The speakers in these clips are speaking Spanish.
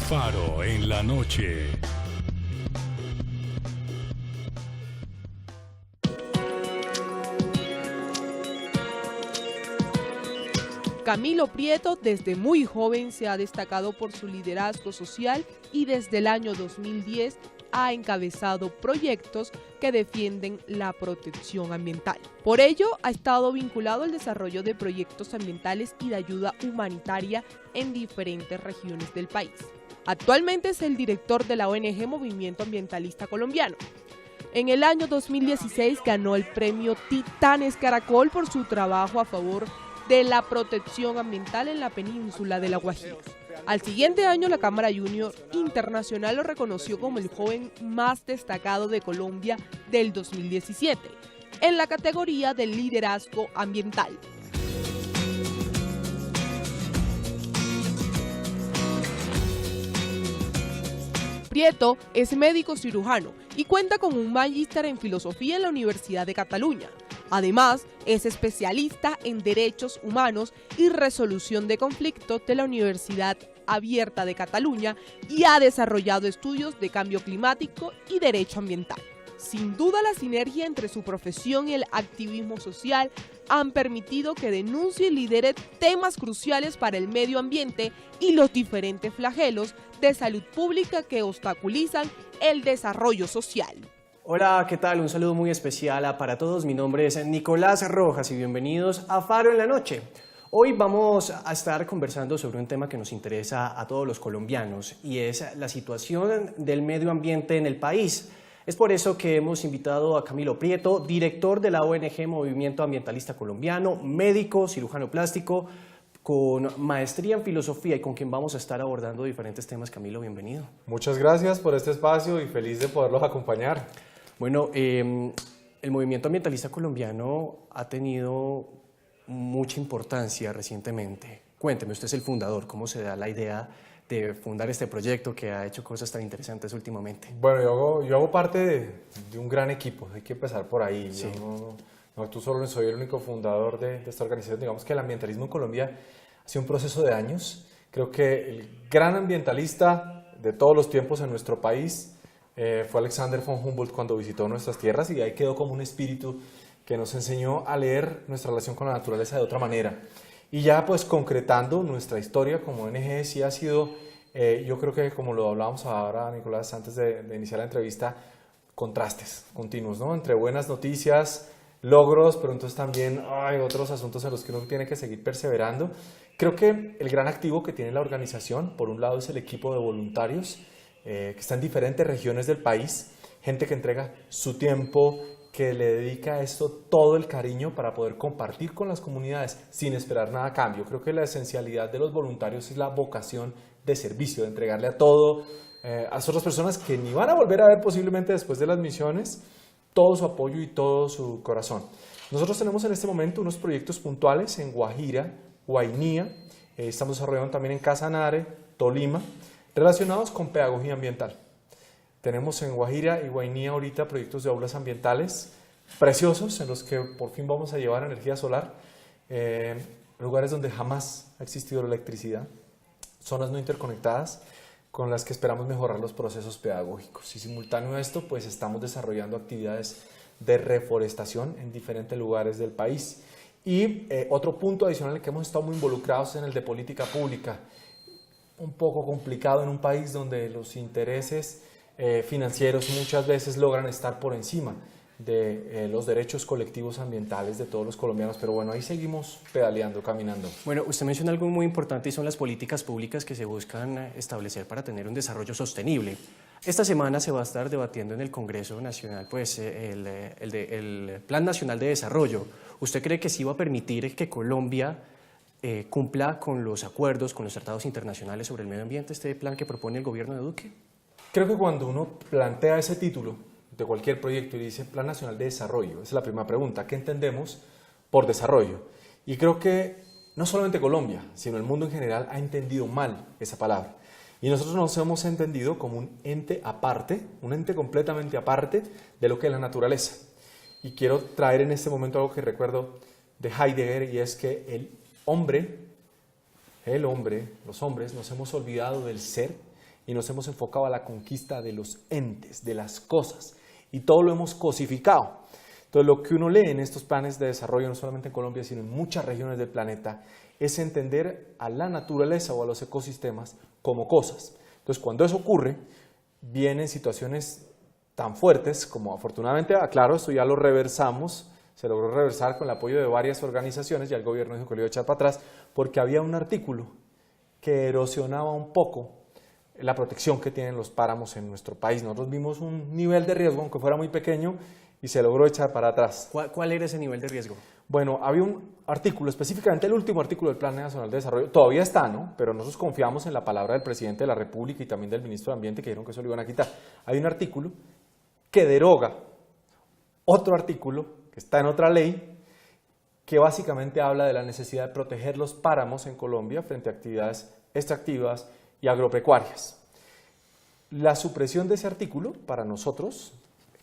Faro en la noche. Camilo Prieto desde muy joven se ha destacado por su liderazgo social y desde el año 2010 ha encabezado proyectos que defienden la protección ambiental. Por ello, ha estado vinculado al desarrollo de proyectos ambientales y de ayuda humanitaria en diferentes regiones del país. Actualmente es el director de la ONG Movimiento Ambientalista Colombiano. En el año 2016 ganó el premio Titanes Caracol por su trabajo a favor de la protección ambiental en la península de La Guajira. Al siguiente año, la Cámara Junior Internacional lo reconoció como el joven más destacado de Colombia del 2017, en la categoría del liderazgo ambiental. Prieto es médico cirujano y cuenta con un magíster en filosofía en la Universidad de Cataluña. Además, es especialista en derechos humanos y resolución de conflictos de la Universidad Abierta de Cataluña y ha desarrollado estudios de cambio climático y derecho ambiental. Sin duda, la sinergia entre su profesión y el activismo social han permitido que denuncie y lidere temas cruciales para el medio ambiente y los diferentes flagelos de salud pública que obstaculizan el desarrollo social. Hola, ¿qué tal? Un saludo muy especial para todos. Mi nombre es Nicolás Rojas y bienvenidos a Faro en la Noche. Hoy vamos a estar conversando sobre un tema que nos interesa a todos los colombianos y es la situación del medio ambiente en el país. Es por eso que hemos invitado a Camilo Prieto, director de la ONG Movimiento Ambientalista Colombiano, médico, cirujano plástico, con maestría en filosofía y con quien vamos a estar abordando diferentes temas. Camilo, bienvenido. Muchas gracias por este espacio y feliz de poderlos acompañar. Bueno, el movimiento ambientalista colombiano ha tenido mucha importancia recientemente. Cuénteme, usted es el fundador, ¿cómo se da la idea de fundar este proyecto que ha hecho cosas tan interesantes últimamente? Bueno, yo hago parte de un gran equipo, hay que empezar por ahí. Sí. Tú solo no soy el único fundador de esta organización. Digamos que el ambientalismo en Colombia ha sido un proceso de años. Creo que el gran ambientalista de todos los tiempos en nuestro país fue Alexander von Humboldt cuando visitó nuestras tierras y ahí quedó como un espíritu que nos enseñó a leer nuestra relación con la naturaleza de otra manera. Y ya pues concretando nuestra historia como ONG sí ha sido, yo creo que como lo hablábamos ahora, Nicolás, antes de iniciar la entrevista, contrastes continuos, ¿no? Entre buenas noticias, logros, pero entonces también hay otros asuntos en los que uno tiene que seguir perseverando. Creo que el gran activo que tiene la organización, por un lado, es el equipo de voluntarios, que está en diferentes regiones del país, gente que entrega su tiempo, que le dedica a esto todo el cariño para poder compartir con las comunidades sin esperar nada a cambio. Creo que la esencialidad de los voluntarios es la vocación de servicio, de entregarle a todo, a las otras personas que ni van a volver a ver posiblemente después de las misiones, todo su apoyo y todo su corazón. Nosotros tenemos en este momento unos proyectos puntuales en Guajira, Guainía, estamos desarrollando también en Casanare, Tolima, relacionados con pedagogía ambiental. Tenemos en Guajira y Guainía ahorita proyectos de aulas ambientales preciosos en los que por fin vamos a llevar energía solar, lugares donde jamás ha existido la electricidad, zonas no interconectadas con las que esperamos mejorar los procesos pedagógicos. Y simultáneo a esto, pues estamos desarrollando actividades de reforestación en diferentes lugares del país. Y otro punto adicional en el que hemos estado muy involucrados es en el de política pública, un poco complicado en un país donde los intereses financieros muchas veces logran estar por encima de los derechos colectivos ambientales de todos los colombianos, pero bueno, ahí seguimos pedaleando, caminando. Bueno, usted menciona algo muy importante y son las políticas públicas que se buscan establecer para tener un desarrollo sostenible. Esta semana se va a estar debatiendo en el Congreso Nacional pues, el Plan Nacional de Desarrollo. ¿Usted cree que sí va a permitir que Colombia cumpla con los acuerdos, con los tratados internacionales sobre el medio ambiente, este plan que propone el gobierno de Duque? Creo que cuando uno plantea ese título de cualquier proyecto y dice Plan Nacional de Desarrollo, esa es la primera pregunta, ¿qué entendemos por desarrollo? Y creo que no solamente Colombia, sino el mundo en general ha entendido mal esa palabra. Y nosotros nos hemos entendido como un ente aparte, un ente completamente aparte de lo que es la naturaleza. Y quiero traer en este momento algo que recuerdo de Heidegger y es que los hombres nos hemos olvidado del ser y nos hemos enfocado a la conquista de los entes, de las cosas, y todo lo hemos cosificado. Entonces, lo que uno lee en estos planes de desarrollo, no solamente en Colombia, sino en muchas regiones del planeta, es entender a la naturaleza o a los ecosistemas como cosas. Entonces, cuando eso ocurre, vienen situaciones tan fuertes como, afortunadamente, aclaro, esto ya lo reversamos, se logró reversar con el apoyo de varias organizaciones, ya el gobierno dijo que lo iba a echar para atrás, porque había un artículo que erosionaba un poco la protección que tienen los páramos en nuestro país. Nosotros vimos un nivel de riesgo, aunque fuera muy pequeño, y se logró echar para atrás. ¿Cuál era ese nivel de riesgo? Bueno, había un artículo, específicamente el último artículo del Plan Nacional de Desarrollo, todavía está, ¿no? Pero nosotros confiamos en la palabra del presidente de la República y también del ministro de Ambiente, que dijeron que eso lo iban a quitar. Hay un artículo que deroga otro artículo que está en otra ley, que básicamente habla de la necesidad de proteger los páramos en Colombia frente a actividades extractivas y agropecuarias. La supresión de ese artículo, para nosotros,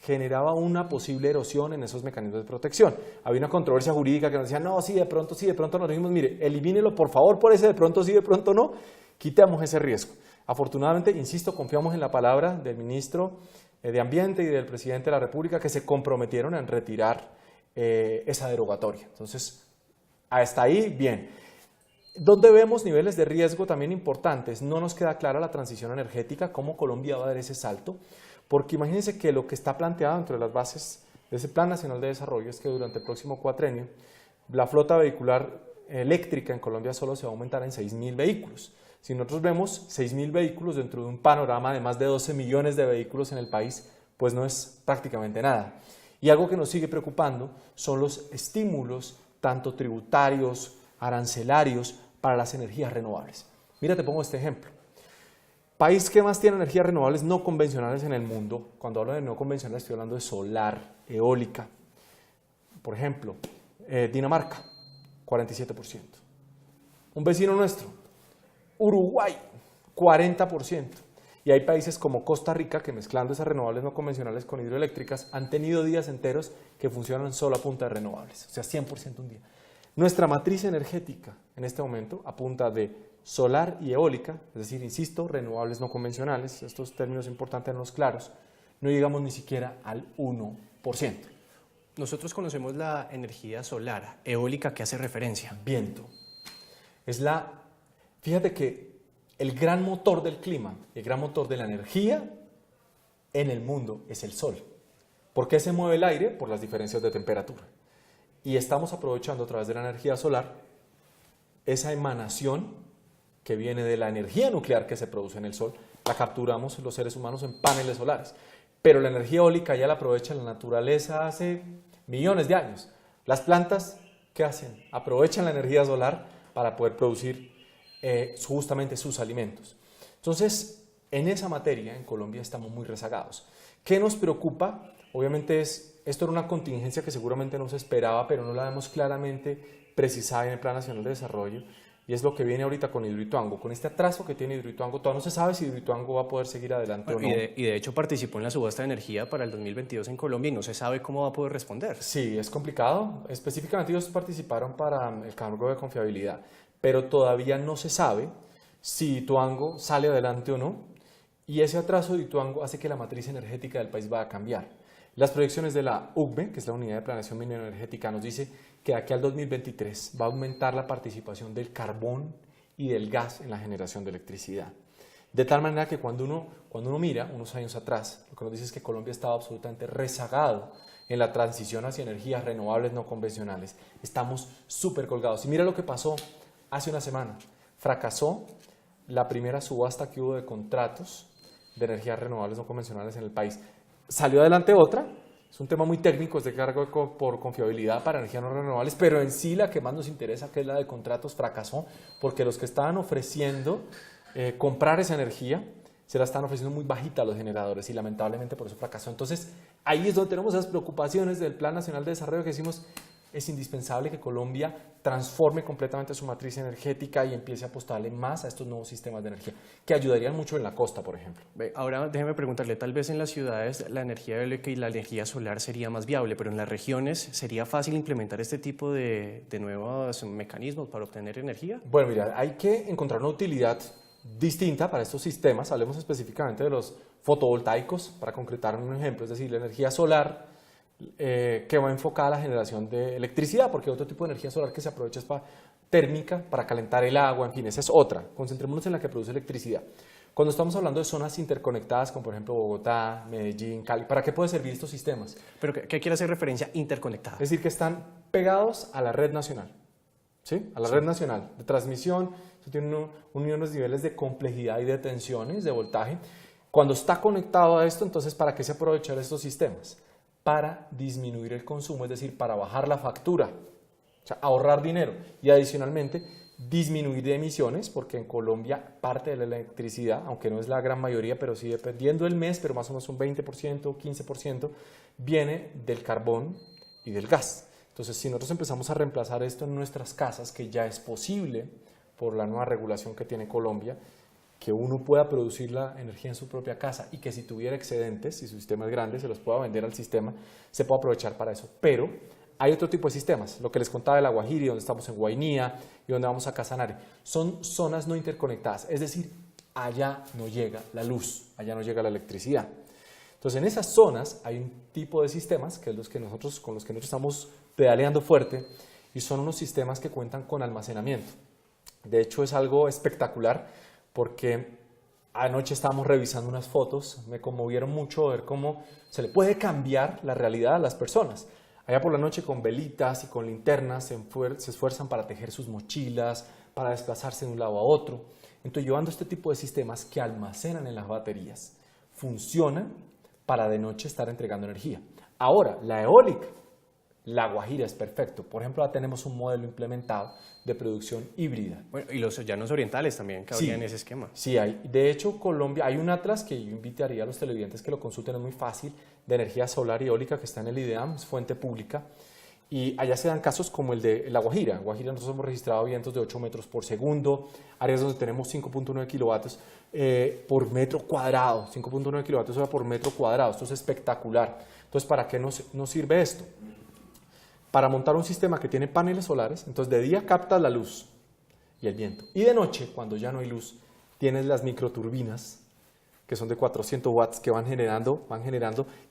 generaba una posible erosión en esos mecanismos de protección. Había una controversia jurídica que nos decía, no, sí, de pronto nos dijimos, mire, elimínelo por favor por ese de pronto sí, de pronto no, quitemos ese riesgo. Afortunadamente, insisto, confiamos en la palabra del ministro de Ambiente y del presidente de la República, que se comprometieron en retirar esa derogatoria. Entonces, hasta ahí, bien. ¿Dónde vemos niveles de riesgo también importantes? No nos queda clara la transición energética, cómo Colombia va a dar ese salto, porque imagínense que lo que está planteado entre las bases de ese Plan Nacional de Desarrollo es que durante el próximo cuatrenio la flota vehicular eléctrica en Colombia solo se va a aumentar en 6.000 vehículos. Si nosotros vemos 6.000 vehículos dentro de un panorama de más de 12 millones de vehículos en el país, pues no es prácticamente nada. Y algo que nos sigue preocupando son los estímulos, tanto tributarios, arancelarios, para las energías renovables. Mira, te pongo este ejemplo. País que más tiene energías renovables no convencionales en el mundo, cuando hablo de no convencionales estoy hablando de solar, eólica. Por ejemplo, Dinamarca, 47%. Un vecino nuestro, Uruguay, 40%. Y hay países como Costa Rica que mezclando esas renovables no convencionales con hidroeléctricas han tenido días enteros que funcionan solo a punta de renovables, o sea, 100% un día. Nuestra matriz energética en este momento a punta de solar y eólica, es decir, insisto, renovables no convencionales, estos términos importantes, los claros, no llegamos ni siquiera al 1%. Nosotros conocemos la energía solar, eólica, ¿qué hace referencia? Viento. Fíjate que el gran motor del clima, el gran motor de la energía en el mundo es el sol. ¿Por qué se mueve el aire? Por las diferencias de temperatura. Y estamos aprovechando a través de la energía solar esa emanación que viene de la energía nuclear que se produce en el sol, la capturamos los seres humanos en paneles solares. Pero la energía eólica ya la aprovecha la naturaleza hace millones de años. Las plantas, ¿qué hacen? Aprovechan la energía solar para poder producir justamente sus alimentos. Entonces, en esa materia, en Colombia estamos muy rezagados. ¿Qué nos preocupa? Obviamente esto era una contingencia que seguramente no se esperaba, pero no la vemos claramente precisada en el Plan Nacional de Desarrollo, y es lo que viene ahorita con Hidroituango. Con este atraso que tiene Hidroituango, todavía no se sabe si Hidroituango va a poder seguir adelante o no. Y de hecho participó en la subasta de energía para el 2022 en Colombia y no se sabe cómo va a poder responder. Sí, es complicado. Específicamente ellos participaron para el cargo de confiabilidad, pero todavía no se sabe si Hidroituango sale adelante o no, y ese atraso de Hidroituango hace que la matriz energética del país vaya a cambiar. Las proyecciones de la UCBE, que es la Unidad de Planeación Mineroenergética, nos dice que de aquí al 2023 va a aumentar la participación del carbón y del gas en la generación de electricidad. De tal manera que cuando uno mira unos años atrás, lo que nos dice es que Colombia estaba absolutamente rezagado en la transición hacia energías renovables no convencionales. Estamos súper colgados. Y mira lo que pasó hace una semana. Fracasó la primera subasta que hubo de contratos de energías renovables no convencionales en el país. Salió adelante otra, es un tema muy técnico, es de cargo por confiabilidad para energías no renovables, pero en sí la que más nos interesa, que es la de contratos, fracasó, porque los que estaban ofreciendo comprar esa energía, se la están ofreciendo muy bajita a los generadores y lamentablemente por eso fracasó. Entonces ahí es donde tenemos esas preocupaciones del Plan Nacional de Desarrollo que decimos, es indispensable que Colombia transforme completamente su matriz energética y empiece a apostarle más a estos nuevos sistemas de energía, que ayudarían mucho en la costa, por ejemplo. Ahora déjeme preguntarle, tal vez en las ciudades la energía eólica y la energía solar sería más viable, pero en las regiones ¿sería fácil implementar este tipo de nuevos mecanismos para obtener energía? Bueno, mira, hay que encontrar una utilidad distinta para estos sistemas. Hablemos específicamente de los fotovoltaicos, para concretar un ejemplo, es decir, la energía solar que va enfocada a la generación de electricidad, porque hay otro tipo de energía solar que se aprovecha térmica para calentar el agua, en fin, esa es otra. Concentrémonos en la que produce electricidad. Cuando estamos hablando de zonas interconectadas, como por ejemplo Bogotá, Medellín, Cali, ¿para qué pueden servir estos sistemas? ¿Pero qué quiere hacer referencia interconectada? Es decir, que están pegados a la red nacional, ¿sí? A la red nacional de transmisión. Eso tiene unos niveles de complejidad y de tensiones, de voltaje. Cuando está conectado a esto, entonces, ¿para qué se aprovechan estos sistemas? Para disminuir el consumo, es decir, para bajar la factura, o sea, ahorrar dinero y adicionalmente disminuir de emisiones, porque en Colombia parte de la electricidad, aunque no es la gran mayoría, pero sí dependiendo del mes, pero más o menos un 20%, 15%, viene del carbón y del gas. Entonces, si nosotros empezamos a reemplazar esto en nuestras casas, que ya es posible por la nueva regulación que tiene Colombia, que uno pueda producir la energía en su propia casa y que si tuviera excedentes, si su sistema es grande, se los pueda vender al sistema, se puede aprovechar para eso. Pero hay otro tipo de sistemas, lo que les contaba de La Guajira, donde estamos en Guainía y donde vamos a Casanare. Son zonas no interconectadas, es decir, allá no llega la luz, allá no llega la electricidad. Entonces, en esas zonas hay un tipo de sistemas, que es con los que nosotros estamos pedaleando fuerte, y son unos sistemas que cuentan con almacenamiento. De hecho, es algo espectacular, porque anoche estábamos revisando unas fotos, me conmovieron mucho ver cómo se le puede cambiar la realidad a las personas. Allá por la noche con velitas y con linternas se esfuerzan para tejer sus mochilas, para desplazarse de un lado a otro. Entonces, llevando este tipo de sistemas que almacenan en las baterías, funcionan para de noche estar entregando energía. Ahora, la eólica, La Guajira es perfecto. Por ejemplo, ya tenemos un modelo implementado de producción híbrida. Bueno, y los llanos orientales también cabrían en ese esquema. Sí, hay. De hecho, Colombia, hay un atlas que yo invitaría a los televidentes que lo consulten, es muy fácil, de energía solar y eólica que está en el IDEAM, es fuente pública. Y allá se dan casos como el de La Guajira. En Guajira nosotros hemos registrado vientos de 8 metros por segundo, áreas donde tenemos 5.9 kilovatios por metro cuadrado, 5.9 kilovatios hora por metro cuadrado. Esto es espectacular. Entonces, ¿para qué nos sirve esto? Para montar un sistema que tiene paneles solares, entonces de día capta la luz y el viento. Y de noche, cuando ya no hay luz, tienes las microturbinas, que son de 400 watts, que van generando,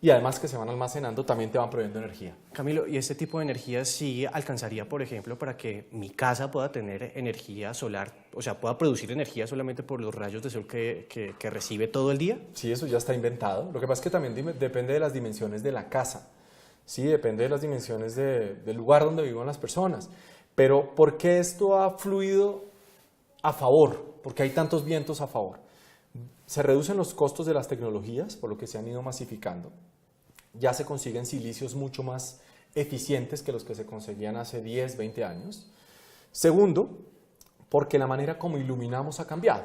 y además que se van almacenando, también te van proveyendo energía. Camilo, ¿y este tipo de energía sí alcanzaría, por ejemplo, para que mi casa pueda tener energía solar, o sea, pueda producir energía solamente por los rayos de sol que recibe todo el día? Sí, eso ya está inventado. Lo que pasa es que también depende de las dimensiones de la casa. Sí, depende de las dimensiones del lugar donde vivan las personas. Pero ¿por qué esto ha fluido a favor? Porque hay tantos vientos a favor. Se reducen los costos de las tecnologías, por lo que se han ido masificando. Ya se consiguen silicios mucho más eficientes que los que se conseguían hace 10, 20 años. Segundo, porque la manera como iluminamos ha cambiado.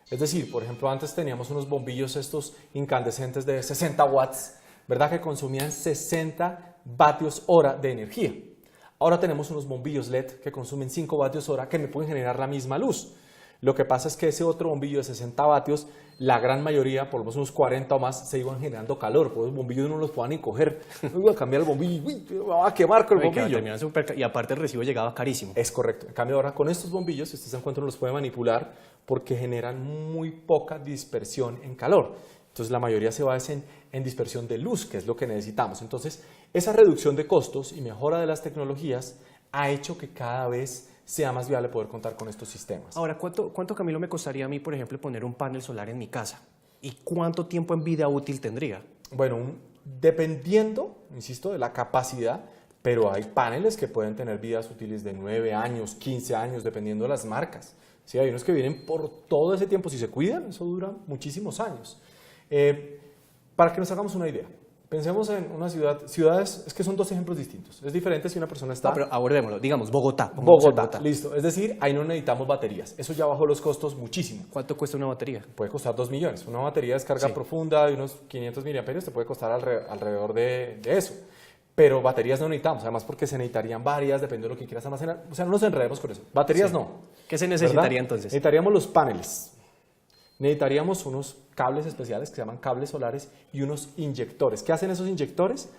Es decir, por ejemplo, antes teníamos unos bombillos estos incandescentes de 60 watts, ¿verdad? Que consumían 60 vatios hora de energía. Ahora tenemos unos bombillos LED que consumen 5 vatios hora que me pueden generar la misma luz. Lo que pasa es que ese otro bombillo de 60 vatios, la gran mayoría, por lo menos unos 40 o más, se iban generando calor. Por los bombillos no los puedan ni coger. No iba a cambiar el bombillo, me va a quemar con el bombillo. Y aparte el recibo llegaba carísimo. Es correcto. En cambio ahora con estos bombillos, si usted se encuentra, los puede manipular porque generan muy poca dispersión en calor. Entonces la mayoría se basa en dispersión de luz, que es lo que necesitamos. Entonces esa reducción de costos y mejora de las tecnologías ha hecho que cada vez sea más viable poder contar con estos sistemas. Ahora, ¿cuánto, Camilo, me costaría a mí, por ejemplo, poner un panel solar en mi casa? ¿Y cuánto tiempo en vida útil tendría? Bueno, dependiendo, insisto, de la capacidad, pero hay paneles que pueden tener vidas útiles de 9 años, 15 años, dependiendo de las marcas. Sí, hay unos que vienen por todo ese tiempo, si se cuidan, eso dura muchísimos años. Para que nos hagamos una idea, pensemos en una ciudades, es que son dos ejemplos distintos. Es diferente si una persona está... No, pero abordémoslo, digamos Bogotá. Bogotá, listo. Es decir, ahí no necesitamos baterías. Eso ya bajó los costos muchísimo. ¿Cuánto cuesta una batería? Puede costar 2 millones. Una batería de descarga profunda de unos 500 miliamperios te puede costar alrededor de eso. Pero baterías no necesitamos, además porque se necesitarían varias, depende de lo que quieras almacenar. O sea, no nos enredemos con eso. Baterías no. ¿Qué se necesitaría ¿verdad? entonces? Necesitaríamos los paneles. Necesitaríamos unos cables especiales que se llaman cables solares y unos inyectores. ¿Qué hacen esos inyectores?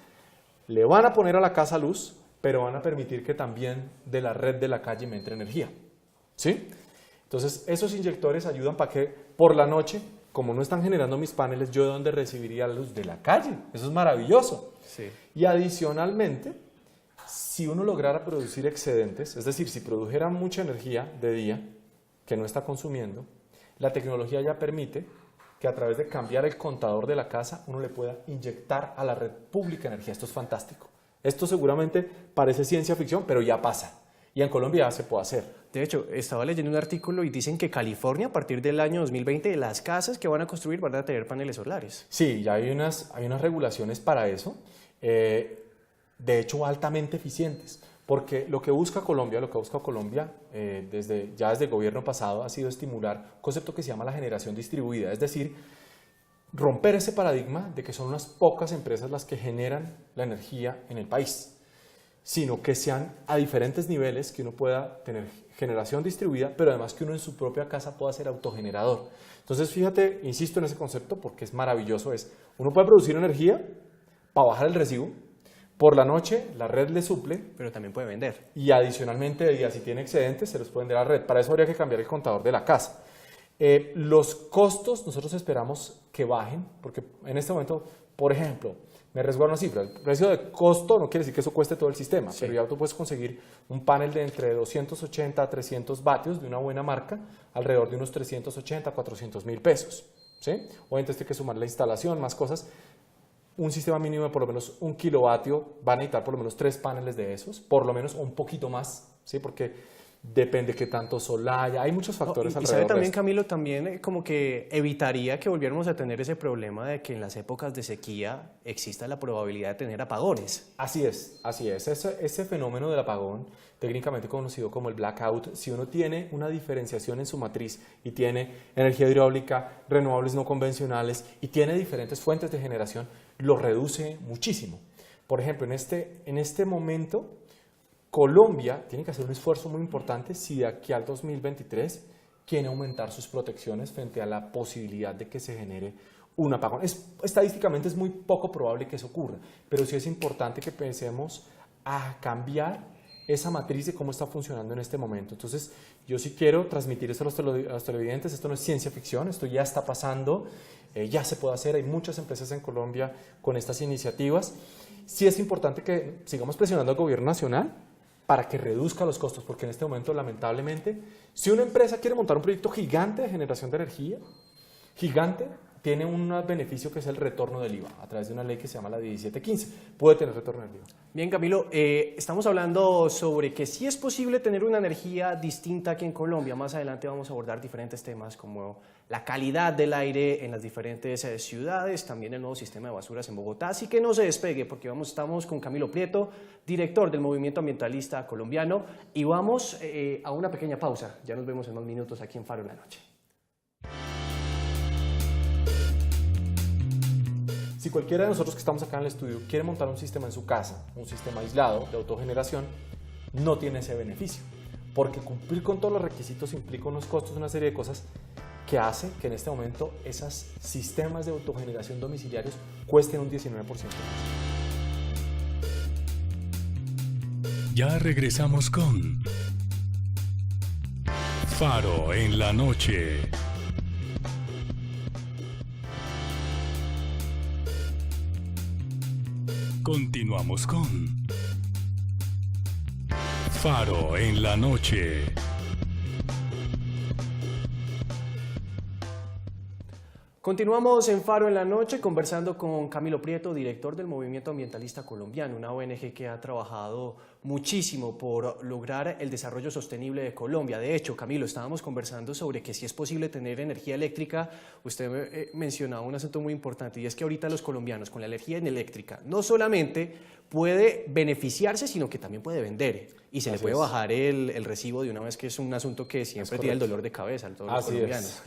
Le van a poner a la casa luz, pero van a permitir que también de la red de la calle me entre energía. ¿Sí? Entonces, esos inyectores ayudan para que por la noche, como no están generando mis paneles, yo de dónde recibiría la luz de la calle. Eso es maravilloso. Sí. Y adicionalmente, si uno lograra producir excedentes, es decir, si produjera mucha energía de día que no está consumiendo, la tecnología ya permite que a través de cambiar el contador de la casa uno le pueda inyectar a la red pública energía. Esto es fantástico. Esto seguramente parece ciencia ficción, pero ya pasa. Y en Colombia ya se puede hacer. De hecho, estaba leyendo un artículo y dicen que California, a partir del año 2020, las casas que van a construir van a tener paneles solares. Sí, ya hay unas regulaciones para eso, de hecho altamente eficientes, porque lo que busca Colombia, desde el gobierno pasado, ha sido estimular un concepto que se llama la generación distribuida, es decir, romper ese paradigma de que son unas pocas empresas las que generan la energía en el país, sino que sean a diferentes niveles, que uno pueda tener generación distribuida, pero además que uno en su propia casa pueda ser autogenerador. Entonces, fíjate, insisto en ese concepto porque es maravilloso, uno puede producir energía para bajar el recibo, por la noche la red le suple, Pero también puede vender. y adicionalmente de día, si tiene excedentes, se los pueden dar a la red. Para eso habría que cambiar el contador de la casa. Los costos nosotros esperamos que bajen, porque en este momento, por ejemplo, me resguardo una cifra, el precio de costo no quiere decir que eso cueste todo el sistema, Sí. pero ya tú puedes conseguir un panel de entre 280 a 300 vatios de una buena marca, alrededor de unos 380 a 400 mil pesos. ¿Sí? Obviamente hay que sumar la instalación, más cosas. Un sistema mínimo de por lo menos 1 kilovatio va a necesitar por lo menos 3 paneles de esos, por lo menos, o un poquito más, ¿sí? Porque depende qué tanto sol haya, hay muchos factores Y alrededor sabe de también, esto. Camilo, también como que evitaría que volviéramos a tener ese problema de que en las épocas de sequía exista la probabilidad de tener apagones. Así es, así es. Ese fenómeno del apagón, técnicamente conocido como el blackout, si uno tiene una diferenciación en su matriz y tiene energía hidráulica, renovables no convencionales y tiene diferentes fuentes de generación, lo reduce muchísimo. Por ejemplo, en este momento, Colombia tiene que hacer un esfuerzo muy importante si de aquí al 2023 quiere aumentar sus protecciones frente a la posibilidad de que se genere un apagón. Estadísticamente es muy poco probable que eso ocurra, pero sí es importante que pensemos a cambiar esa matriz de cómo está funcionando en este momento. Entonces, yo sí quiero transmitir esto a los televidentes, esto no es ciencia ficción, esto ya está pasando, ya se puede hacer, hay muchas empresas en Colombia con estas iniciativas. Sí es importante que sigamos presionando al gobierno nacional para que reduzca los costos, porque en este momento, lamentablemente, si una empresa quiere montar un proyecto gigante de generación de energía, gigante, tiene un beneficio que es el retorno del IVA, a través de una ley que se llama la 1715, puede tener retorno del IVA. Bien, Camilo, estamos hablando sobre que sí es posible tener una energía distinta aquí en Colombia. Más adelante vamos a abordar diferentes temas como la calidad del aire en las diferentes ciudades, también el nuevo sistema de basuras en Bogotá. Así que no se despegue porque estamos con Camilo Prieto, director del Movimiento Ambientalista Colombiano, y vamos a una pequeña pausa. Ya nos vemos en unos minutos aquí en Faro en la Noche. Si cualquiera de nosotros que estamos acá en el estudio quiere montar un sistema en su casa, un sistema aislado de autogeneración, no tiene ese beneficio, porque cumplir con todos los requisitos implica unos costos, una serie de cosas que hace que en este momento esos sistemas de autogeneración domiciliarios cuesten un 19% más. Ya regresamos con Faro en la Noche. Continuamos con Faro en la Noche. Continuamos en Faro en la Noche conversando con Camilo Prieto, director del Movimiento Ambientalista Colombiano, una ONG que ha trabajado muchísimo por lograr el desarrollo sostenible de Colombia. De hecho, Camilo, estábamos conversando sobre que si es posible tener energía eléctrica. Usted mencionaba un asunto muy importante, y es que ahorita los colombianos con la energía eléctrica no solamente puede beneficiarse, sino que también puede vender, y se le puede bajar el recibo de una vez, que es un asunto que siempre tiene el dolor de cabeza a todos los colombianos.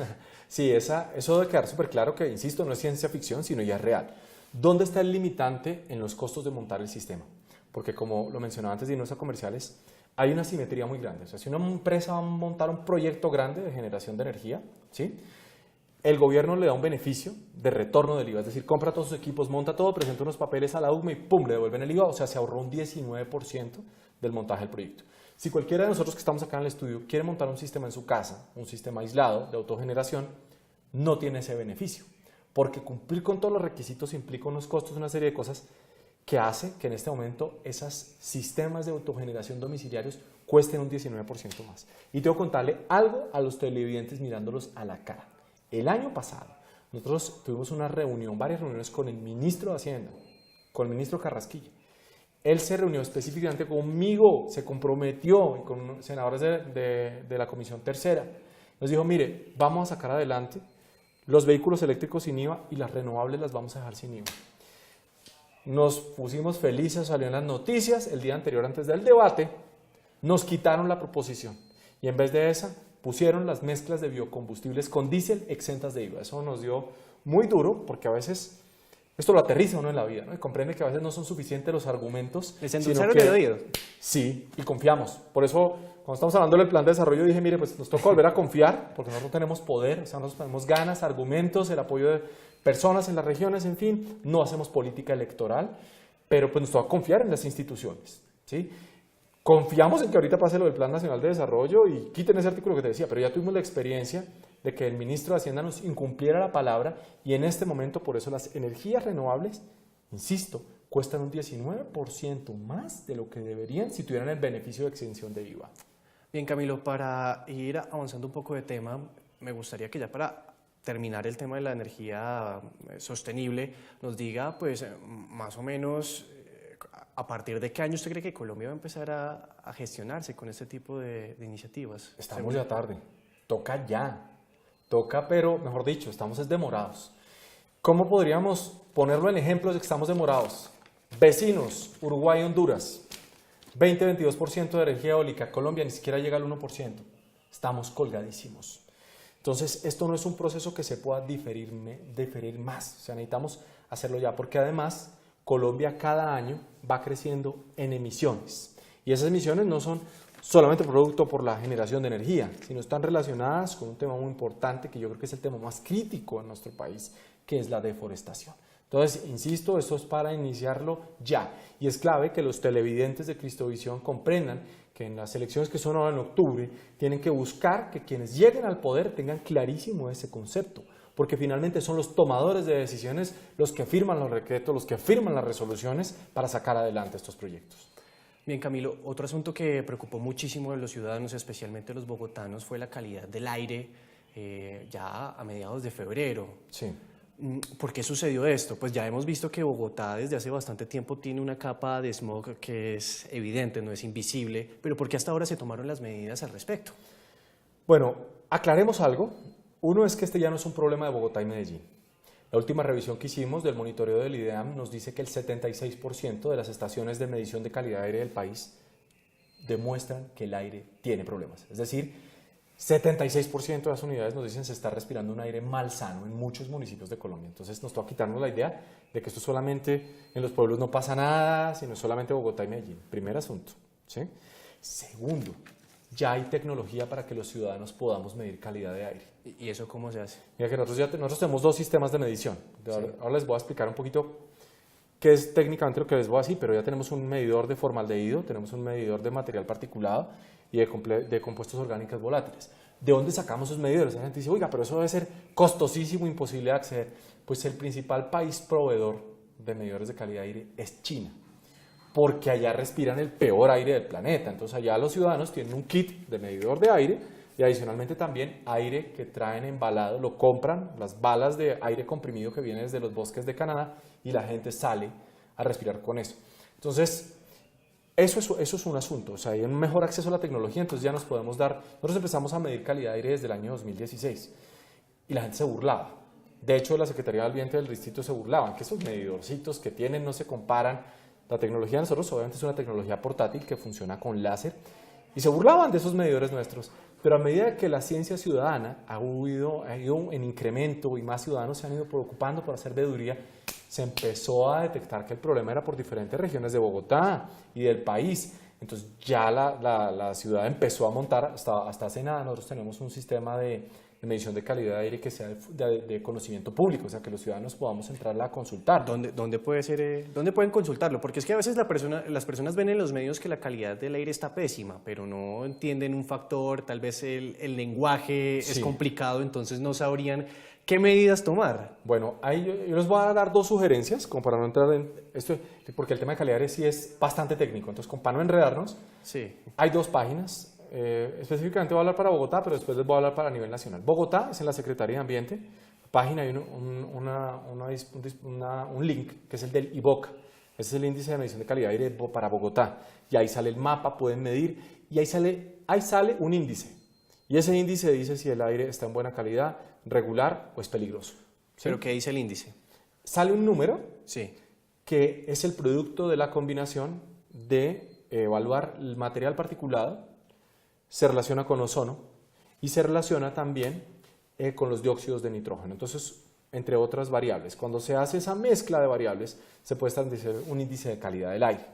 Sí, eso debe quedar súper claro que, insisto, no es ciencia ficción, sino ya es real. ¿Dónde está el limitante en los costos de montar el sistema? Porque, como lo mencionaba antes de irnos a comerciales, hay una simetría muy grande. O sea, si una empresa va a montar un proyecto grande de generación de energía, ¿sí?, el gobierno le da un beneficio de retorno del IVA, es decir, compra todos sus equipos, monta todo, presenta unos papeles a la UCME y ¡pum!, le devuelven el IVA, o sea, se ahorró un 19% del montaje del proyecto. Si cualquiera de nosotros que estamos acá en el estudio quiere montar un sistema en su casa, un sistema aislado de autogeneración, no tiene ese beneficio, porque cumplir con todos los requisitos implica unos costos, una serie de cosas que hace que en este momento esos sistemas de autogeneración domiciliarios cuesten un 19% más. Y tengo que contarle algo a los televidentes mirándolos a la cara. El año pasado, nosotros tuvimos una reunión, varias reuniones con el ministro de Hacienda, con el ministro Carrasquilla. Él se reunió específicamente conmigo, se comprometió, y con senadores de la Comisión Tercera. Nos dijo, mire, vamos a sacar adelante los vehículos eléctricos sin IVA y las renovables las vamos a dejar sin IVA. Nos pusimos felices, salió en las noticias el día anterior antes del debate, nos quitaron la proposición y en vez de esa pusieron las mezclas de biocombustibles con diésel exentas de IVA. Eso nos dio muy duro porque a veces esto lo aterriza uno en la vida, ¿no? Y comprende que a veces no son suficientes los argumentos. ¿Les endulzaron el oído? Sí, y confiamos. Por eso, cuando estamos hablando del plan de desarrollo, dije, mire, pues nos toca volver a confiar, porque nosotros tenemos poder, o sea, nosotros tenemos ganas, argumentos, el apoyo de personas en las regiones, en fin, no hacemos política electoral, pero pues nos toca confiar en las instituciones, ¿sí? Confiamos en que ahorita pase lo del Plan Nacional de Desarrollo y quiten ese artículo que te decía, pero ya tuvimos la experiencia de que el ministro de Hacienda nos incumpliera la palabra y en este momento por eso las energías renovables, insisto, cuestan un 19% más de lo que deberían si tuvieran el beneficio de exención de IVA. Bien, Camilo, para ir avanzando un poco de tema, me gustaría que ya para terminar el tema de la energía sostenible nos diga, pues, más o menos, ¿a partir de qué año usted cree que Colombia va a empezar a gestionarse con este tipo de iniciativas? Estamos ya tarde, toca ya, toca, pero mejor dicho, estamos demorados. ¿Cómo podríamos ponerlo en ejemplos de que estamos demorados? Vecinos, Uruguay y Honduras, 20-22% de energía eólica, Colombia ni siquiera llega al 1%, estamos colgadísimos. Entonces, esto no es un proceso que se pueda diferir más, o sea, necesitamos hacerlo ya, porque además Colombia cada año va creciendo en emisiones y esas emisiones no son solamente producto por la generación de energía, sino están relacionadas con un tema muy importante que yo creo que es el tema más crítico en nuestro país, que es la deforestación. Entonces, insisto, esto es para iniciarlo ya y es clave que los televidentes de Cristovisión comprendan que en las elecciones que son ahora en octubre tienen que buscar que quienes lleguen al poder tengan clarísimo ese concepto, porque finalmente son los tomadores de decisiones los que firman los decretos, los que firman las resoluciones para sacar adelante estos proyectos. Bien, Camilo, otro asunto que preocupó muchísimo a los ciudadanos, especialmente a los bogotanos, fue la calidad del aire ya a mediados de febrero. Sí. ¿Por qué sucedió esto? Pues ya hemos visto que Bogotá desde hace bastante tiempo tiene una capa de smog que es evidente, no es invisible, pero ¿por qué hasta ahora se tomaron las medidas al respecto? Bueno, aclaremos algo. Uno es que este ya no es un problema de Bogotá y Medellín. La última revisión que hicimos del monitoreo del IDEAM nos dice que el 76% de las estaciones de medición de calidad de aire del país demuestran que el aire tiene problemas. Es decir, 76% de las unidades nos dicen se está respirando un aire malsano en muchos municipios de Colombia. Entonces nos toca quitarnos la idea de que esto solamente en los pueblos no pasa nada, sino solamente Bogotá y Medellín. Primer asunto, ¿sí? Segundo, ya hay tecnología para que los ciudadanos podamos medir calidad de aire. ¿Y eso cómo se hace? Mira que nosotros tenemos dos sistemas de medición. Sí. Ahora les voy a explicar un poquito qué es técnicamente lo que les voy a decir, pero ya tenemos un medidor de formaldehído, tenemos un medidor de material particulado y de compuestos orgánicos volátiles. ¿De dónde sacamos esos medidores? La gente dice, oiga, pero eso debe ser costosísimo, imposible de acceder. Pues el principal país proveedor de medidores de calidad de aire es China, porque allá respiran el peor aire del planeta. Entonces allá los ciudadanos tienen un kit de medidor de aire y adicionalmente también aire que traen embalado, lo compran, las balas de aire comprimido que vienen desde los bosques de Canadá y la gente sale a respirar con eso. Entonces, eso es un asunto, o sea, hay un mejor acceso a la tecnología, entonces ya nos podemos dar, nosotros empezamos a medir calidad de aire desde el año 2016 y la gente se burlaba. De hecho, la Secretaría del Ambiente del distrito se burlaban, que esos medidorcitos que tienen no se comparan. La tecnología de nosotros obviamente es una tecnología portátil que funciona con láser y se burlaban de esos medidores nuestros, pero a medida que la ciencia ciudadana ha ido en incremento y más ciudadanos se han ido preocupando por hacer veeduría, se empezó a detectar que el problema era por diferentes regiones de Bogotá y del país. Entonces ya la ciudad empezó a montar, hasta hace nada nosotros tenemos un sistema de de medición de calidad de aire que sea de conocimiento público, o sea, que los ciudadanos podamos entrarla a consultar. ¿Dónde puede ser, dónde pueden consultarlo? Porque es que a veces las personas ven en los medios que la calidad del aire está pésima, pero no entienden un factor, tal vez el lenguaje es complicado, entonces no sabrían qué medidas tomar. Bueno, ahí yo les voy a dar dos sugerencias, como para no entrar en esto, porque el tema de calidad de aire sí es bastante técnico, entonces para no enredarnos, hay dos páginas. Específicamente voy a hablar para Bogotá, pero después les voy a hablar para nivel nacional. Bogotá es en la Secretaría de Ambiente, página hay un link que es el del IVOC, ese es el índice de medición de calidad de aire para Bogotá, y ahí sale el mapa, pueden medir, y ahí sale un índice, y ese índice dice si el aire está en buena calidad, regular o es peligroso. ¿Sí? ¿Pero qué dice el índice? Sale un número que es el producto de la combinación de evaluar el material particulado, se relaciona con ozono y se relaciona también con los dióxidos de nitrógeno. Entonces, entre otras variables, cuando se hace esa mezcla de variables, se puede establecer un índice de calidad del aire.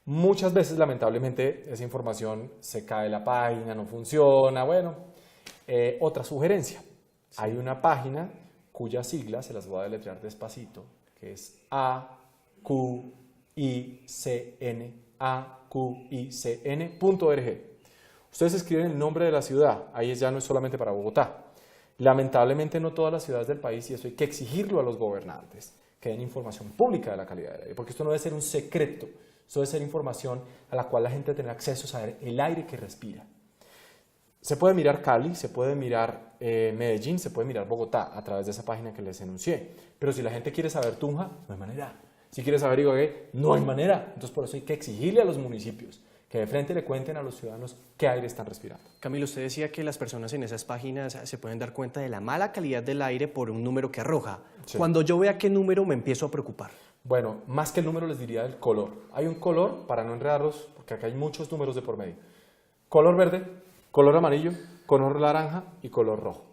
Muchas veces, lamentablemente, esa información se cae la página, no funciona. Bueno, otra sugerencia. Hay una página cuyas siglas, se las voy a deletrear despacito, que es AQICN.org. Ustedes escriben el nombre de la ciudad, ahí ya no es solamente para Bogotá. Lamentablemente no todas las ciudades del país, y eso hay que exigirlo a los gobernantes, que den información pública de la calidad del aire, porque esto no debe ser un secreto, esto debe ser información a la cual la gente tiene acceso a saber el aire que respira. Se puede mirar Cali, se puede mirar Medellín, se puede mirar Bogotá a través de esa página que les enuncié, pero si la gente quiere saber Tunja, no hay manera. Si quiere saber Ibagué, no hay manera. Entonces por eso hay que exigirle a los municipios que de frente le cuenten a los ciudadanos qué aire están respirando. Camilo, usted decía que las personas en esas páginas se pueden dar cuenta de la mala calidad del aire por un número que arroja. Cuando yo vea qué número me empiezo a preocupar. Bueno, más que el número les diría el color. Hay un color, para no enredarlos, porque acá hay muchos números de por medio. Color verde, color amarillo, color naranja y color rojo.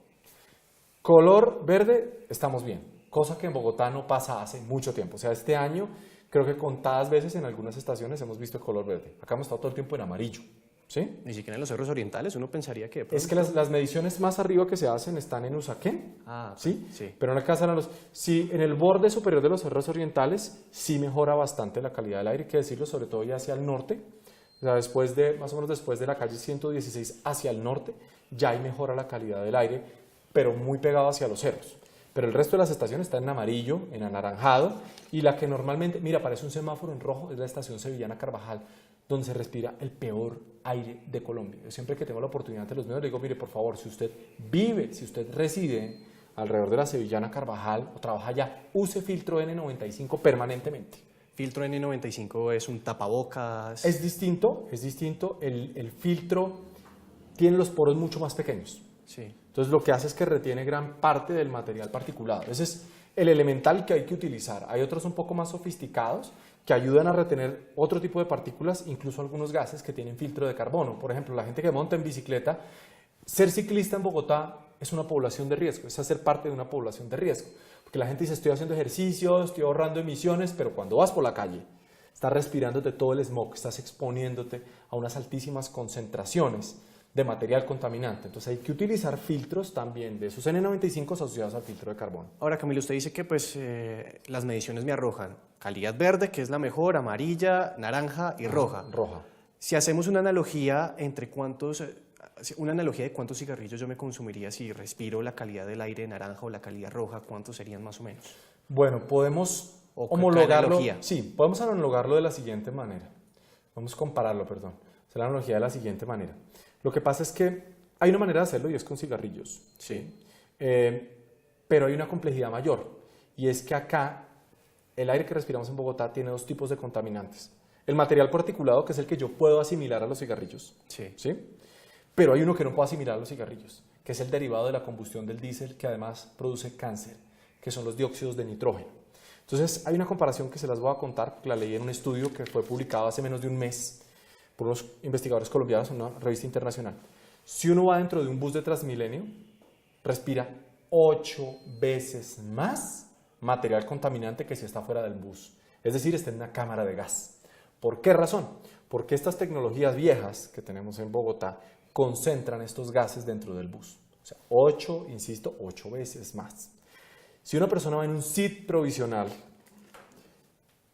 Color verde, estamos bien, cosa que en Bogotá no pasa hace mucho tiempo. O sea, este año creo que contadas veces en algunas estaciones hemos visto el color verde. Acá hemos estado todo el tiempo en amarillo. ¿Sí? Ni siquiera en los cerros orientales uno pensaría que... Es que las mediciones más arriba que se hacen están en Usaquén, ¿sí? Pero no alcanzan sí, en el borde superior de los cerros orientales sí mejora bastante la calidad del aire, hay que decirlo, sobre todo ya hacia el norte, o sea, más o menos después de la calle 116 hacia el norte, ya ahí mejora la calidad del aire, pero muy pegado hacia los cerros. Pero el resto de las estaciones está en amarillo, en anaranjado, y la que normalmente, mira, parece un semáforo en rojo, es la estación Sevillana Carvajal, donde se respira el peor aire de Colombia. Yo siempre que tengo la oportunidad ante los medios le digo, mire, por favor, si usted vive, si usted reside alrededor de la Sevillana Carvajal o trabaja allá, use filtro N95 permanentemente. ¿Filtro N95 es un tapabocas? Es distinto, el filtro tiene los poros mucho más pequeños. Sí. Entonces lo que hace es que retiene gran parte del material particulado. Ese es el elemental que hay que utilizar. Hay otros un poco más sofisticados que ayudan a retener otro tipo de partículas, incluso algunos gases que tienen filtro de carbono. Por ejemplo, la gente que monta en bicicleta, ser ciclista en Bogotá es una población de riesgo, es hacer parte de una población de riesgo. Porque la gente dice, estoy haciendo ejercicio, estoy ahorrando emisiones, pero cuando vas por la calle, estás respirándote todo el smog, estás exponiéndote a unas altísimas concentraciones de material contaminante. Entonces hay que utilizar filtros también de esos N95 asociados al filtro de carbono. Ahora, Camilo, usted dice que pues, las mediciones me arrojan calidad verde, que es la mejor, amarilla, naranja y roja. Roja. Si hacemos una analogía entre una analogía de cuántos cigarrillos yo me consumiría si respiro la calidad del aire naranja o la calidad roja, ¿cuántos serían más o menos? Bueno, podemos homologarlo. Sí, podemos homologarlo de la siguiente manera. Vamos a compararlo, perdón. Hacer la analogía de la siguiente manera. Lo que pasa es que hay una manera de hacerlo y es con cigarrillos. Sí. Pero hay una complejidad mayor. Y es que acá el aire que respiramos en Bogotá tiene dos tipos de contaminantes. El material particulado, que es el que yo puedo asimilar a los cigarrillos. Sí. ¿Sí? Pero hay uno que no puedo asimilar a los cigarrillos, que es el derivado de la combustión del diésel, que además produce cáncer, que son los dióxidos de nitrógeno. Entonces, hay una comparación que se las voy a contar, porque la leí en un estudio que fue publicado hace menos de un mes por unos investigadores colombianos en una revista internacional. Si uno va dentro de un bus de Transmilenio, respira 8 veces más material contaminante que si está fuera del bus. Es decir, está en una cámara de gas. ¿Por qué razón? Porque estas tecnologías viejas que tenemos en Bogotá concentran estos gases dentro del bus. O sea, 8, insisto, 8 veces más. Si una persona va en un SID provisional,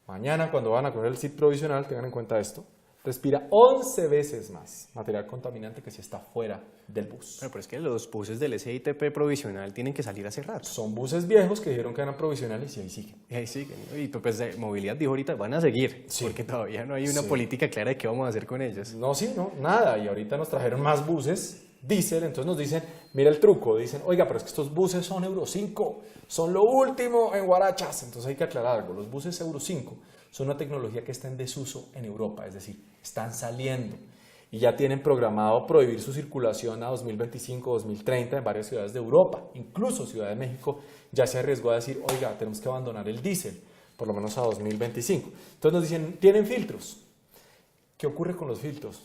mañana cuando van a coger el SID provisional, tengan en cuenta esto, respira 11 veces más material contaminante que si está fuera del bus. Pero es que los buses del SITP provisional tienen que salir hace rato. Son buses viejos que dijeron que eran provisionales y ahí siguen. Y ahí siguen, ¿no? Y pues de movilidad dijo ahorita, van a seguir, Sí. porque todavía no hay una Sí. política clara de qué vamos a hacer con ellos. No, sí, no, nada. Y ahorita nos trajeron más buses diésel, entonces nos dicen, mira el truco, dicen, oiga, pero es que estos buses son Euro 5, son lo último en Guarachas. Entonces hay que aclarar algo, los buses Euro 5 son una tecnología que está en desuso en Europa, es decir, están saliendo y ya tienen programado prohibir su circulación a 2025, 2030 en varias ciudades de Europa. Incluso Ciudad de México ya se arriesgó a decir, oiga, tenemos que abandonar el diésel, por lo menos a 2025. Entonces nos dicen, ¿tienen filtros? ¿Qué ocurre con los filtros?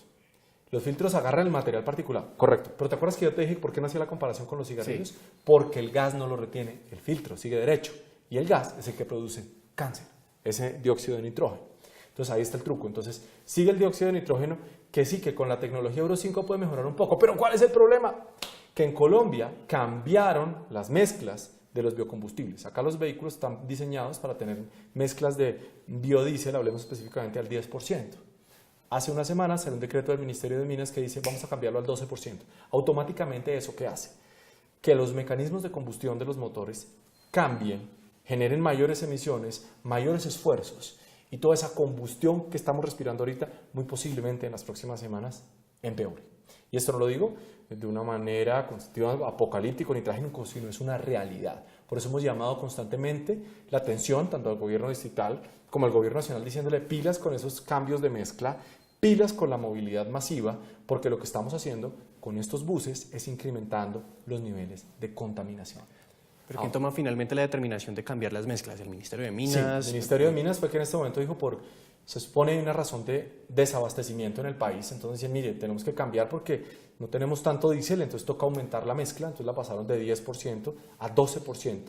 Los filtros agarran el material particulado, correcto. Pero ¿te acuerdas que yo te dije por qué no hacía la comparación con los cigarrillos? Sí. Porque el gas no lo retiene, el filtro sigue derecho. Y el gas es el que produce cáncer, ese dióxido de nitrógeno. Entonces ahí está el truco. Entonces sigue el dióxido de nitrógeno, que sí, que con la tecnología Euro 5 puede mejorar un poco. Pero ¿cuál es el problema? Que en Colombia cambiaron las mezclas de los biocombustibles. Acá los vehículos están diseñados para tener mezclas de biodiesel, hablemos específicamente al 10%. Hace unas semanas salió un decreto del Ministerio de Minas que dice vamos a cambiarlo al 12%. Automáticamente eso ¿qué hace? Que los mecanismos de combustión de los motores cambien, generen mayores emisiones, mayores esfuerzos y toda esa combustión que estamos respirando ahorita muy posiblemente en las próximas semanas empeore. Y esto no lo digo de una manera apocalíptica ni trágico, sino es una realidad. Por eso hemos llamado constantemente la atención tanto al gobierno distrital como al gobierno nacional diciéndole pilas con esos cambios de mezcla, pilas con la movilidad masiva, porque lo que estamos haciendo con estos buses es incrementando los niveles de contaminación. ¿Pero quién toma finalmente la determinación de cambiar las mezclas? ¿El Ministerio de Minas? Sí, el Ministerio de Minas fue que en este momento dijo se supone una razón de desabastecimiento en el país, entonces decían, mire, tenemos que cambiar porque no tenemos tanto diésel, entonces toca aumentar la mezcla, entonces la pasaron de 10% a 12%.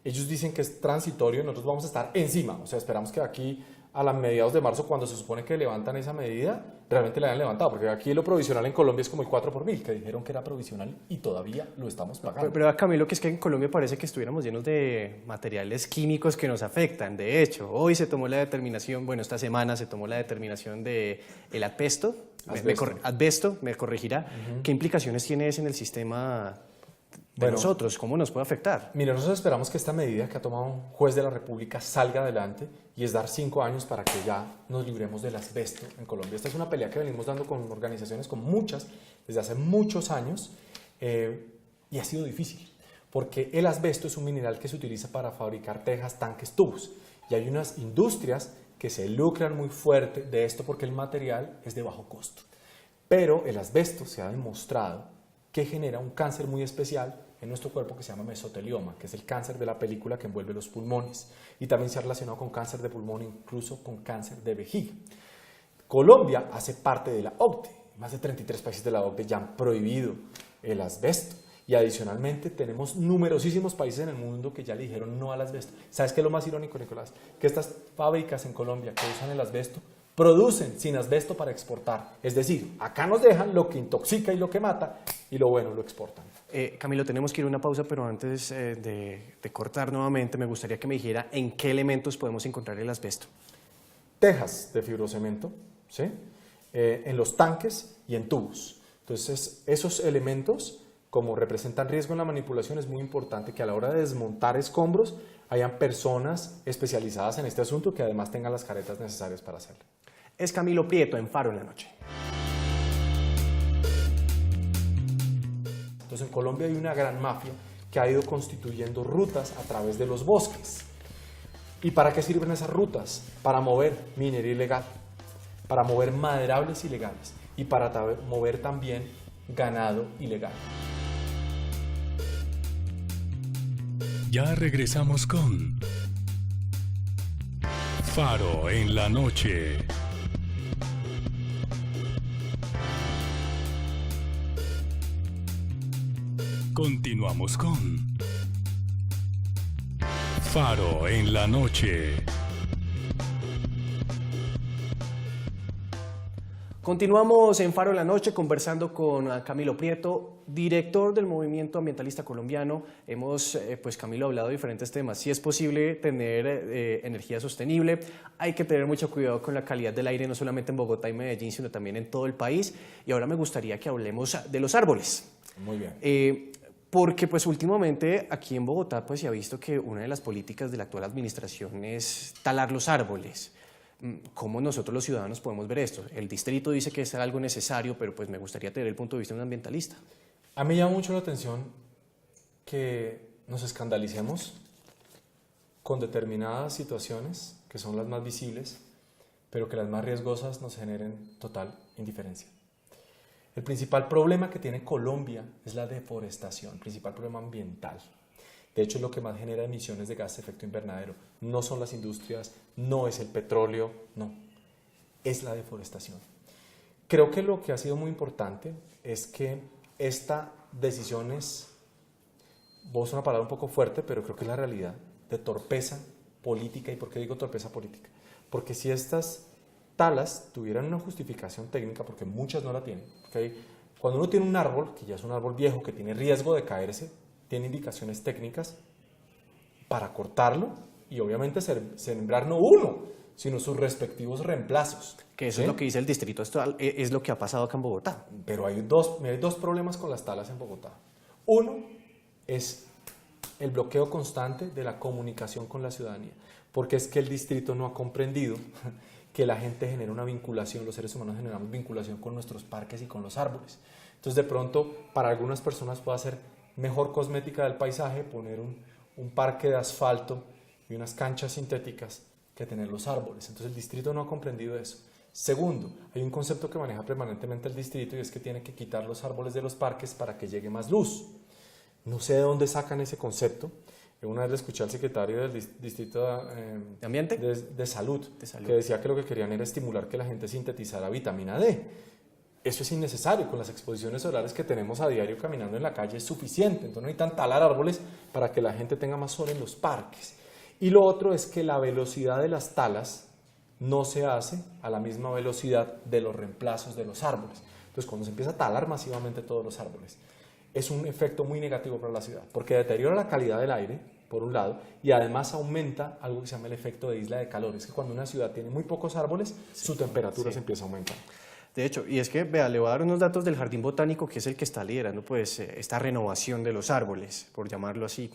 Ellos dicen que es transitorio y nosotros vamos a estar encima, o sea, esperamos que aquí a la mediados de marzo, cuando se supone que levantan esa medida, realmente la hayan levantado, porque aquí lo provisional en Colombia es como el 4 por 1000, que dijeron que era provisional y todavía lo estamos pagando. Pero Camilo, que es que en Colombia parece que estuviéramos llenos de materiales químicos que nos afectan. De hecho, hoy se tomó la determinación, bueno, esta semana se tomó la determinación de el asbesto, asbesto, me corregirá. ¿Qué implicaciones tiene eso en el sistema de nosotros? ¿Cómo nos puede afectar? Mira, nosotros esperamos que esta medida que ha tomado un juez de la República salga adelante y es dar 5 años para que ya nos libremos del asbesto en Colombia. Esta es una pelea que venimos dando con organizaciones, con muchas, desde hace muchos años y ha sido difícil porque el asbesto es un mineral que se utiliza para fabricar tejas, tanques, tubos y hay unas industrias que se lucran muy fuerte de esto porque el material es de bajo costo. Pero el asbesto se ha demostrado que genera un cáncer muy especial en nuestro cuerpo que se llama mesotelioma, que es el cáncer de la película que envuelve los pulmones y también se ha relacionado con cáncer de pulmón, incluso con cáncer de vejiga. Colombia hace parte de la OCDE, más de 33 países de la OCDE ya han prohibido el asbesto y adicionalmente tenemos numerosísimos países en el mundo que ya le dijeron no al asbesto. ¿Sabes qué es lo más irónico, Nicolás? Que estas fábricas en Colombia que usan el asbesto producen sin asbesto para exportar, es decir, acá nos dejan lo que intoxica y lo que mata y lo bueno lo exportan. Camilo, tenemos que ir a una pausa, pero antes de cortar nuevamente me gustaría que me dijera en qué elementos podemos encontrar el asbesto. Tejas de fibrocemento, ¿sí? En los tanques y en tubos. Entonces esos elementos, como representan riesgo en la manipulación, es muy importante que a la hora de desmontar escombros hayan personas especializadas en este asunto que además tengan las caretas necesarias para hacerlo. Es Camilo Prieto en Faro en la Noche. Entonces en Colombia hay una gran mafia que ha ido constituyendo rutas a través de los bosques. ¿Y para qué sirven esas rutas? Para mover minería ilegal, para mover maderables ilegales y para mover también ganado ilegal. Ya regresamos con Faro en la Noche. Continuamos con Faro en la Noche. Continuamos en Faro en la Noche conversando con Camilo Prieto, director del Movimiento Ambientalista Colombiano. Hemos, Camilo, hablado de diferentes temas. Si es posible tener energía sostenible, hay que tener mucho cuidado con la calidad del aire, no solamente en Bogotá y Medellín, sino también en todo el país. Y ahora me gustaría que hablemos de los árboles. Muy bien. Porque pues últimamente aquí en Bogotá pues se ha visto que una de las políticas de la actual administración es talar los árboles. ¿Cómo nosotros los ciudadanos podemos ver esto? El distrito dice que es algo necesario, pero pues me gustaría tener el punto de vista de un ambientalista. A mí me llama mucho la atención que nos escandalicemos con determinadas situaciones que son las más visibles, pero que las más riesgosas nos generen total indiferencia. El principal problema que tiene Colombia es la deforestación, el principal problema ambiental. De hecho, es lo que más genera emisiones de gas de efecto invernadero. No son las industrias, no es el petróleo, no, es la deforestación. Creo que lo que ha sido muy importante es que esta decisión es, voy a usar una palabra un poco fuerte, pero creo que es la realidad, de torpeza política. ¿Y por qué digo torpeza política? Porque si estas talas tuvieran una justificación técnica, porque muchas no la tienen, ¿okay? Cuando uno tiene un árbol, que ya es un árbol viejo, que tiene riesgo de caerse, tiene indicaciones técnicas para cortarlo y obviamente sembrar no uno, sino sus respectivos reemplazos. Que eso es lo que dice el distrito, esto es lo que ha pasado acá en Bogotá. Pero hay dos problemas con las talas en Bogotá. Uno es el bloqueo constante de la comunicación con la ciudadanía, porque es que el distrito no ha comprendido que la gente genera una vinculación, los seres humanos generamos vinculación con nuestros parques y con los árboles. Entonces de pronto para algunas personas puede ser mejor cosmética del paisaje poner un parque de asfalto y unas canchas sintéticas que tener los árboles. Entonces el distrito no ha comprendido eso. Segundo, hay un concepto que maneja permanentemente el distrito y es que tiene que quitar los árboles de los parques para que llegue más luz. No sé de dónde sacan ese concepto. Una vez le escuché al secretario del distrito ¿De ambiente? de salud, que decía que lo que querían era estimular que la gente sintetizara vitamina D. Eso es innecesario, con las exposiciones solares que tenemos a diario caminando en la calle es suficiente, entonces no necesitan talar árboles para que la gente tenga más sol en los parques. Y lo otro es que la velocidad de las talas no se hace a la misma velocidad de los reemplazos de los árboles. Entonces cuando se empieza a talar masivamente todos los árboles, es un efecto muy negativo para la ciudad, porque deteriora la calidad del aire, por un lado, y además aumenta algo que se llama el efecto de isla de calor. Es que cuando una ciudad tiene muy pocos árboles, su temperatura se empieza a aumentar. De hecho, y es que, vea, le voy a dar unos datos del Jardín Botánico, que es el que está liderando pues, esta renovación de los árboles, por llamarlo así.